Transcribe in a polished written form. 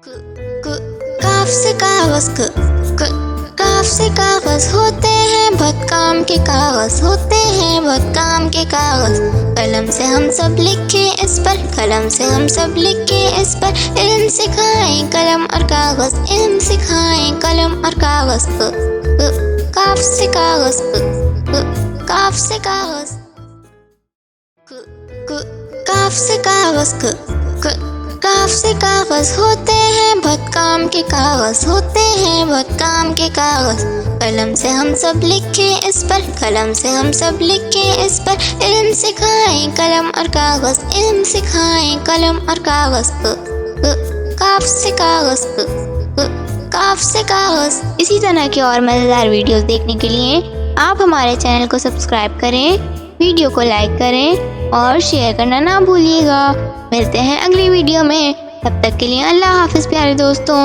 काफ से कागज काफ से कागज होते हैं बहुत काम के कागज होते हैं बहुत काम के कागज। कलम से हम सब लिखे इस पर कलम से हम सब लिखे इस पर इल्म सिखाएं कलम और कागज इल्म सिखाएं कलम और कागज। काफ से कागज काफ से कागज काफ से कागज काफ से कागज होते हैं बहुत काम के कागज होते हैं बहुत काम के कागज। कलम से हम सब लिखे इस पर कलम से हम सब लिखे इस पर इल्म सिखाएं कलम और कागज इल्म सिखाएं कलम और कागज। काफ से कागज काफ से कागज। इसी तरह के और मज़ेदार वीडियोस देखने के लिए आप हमारे चैनल को सब्सक्राइब करें, वीडियो को लाइक करें और शेयर करना ना भूलिएगा। मिलते हैं अगली वीडियो में, तब तक के लिए अल्लाह हाफिज़ प्यारे दोस्तों।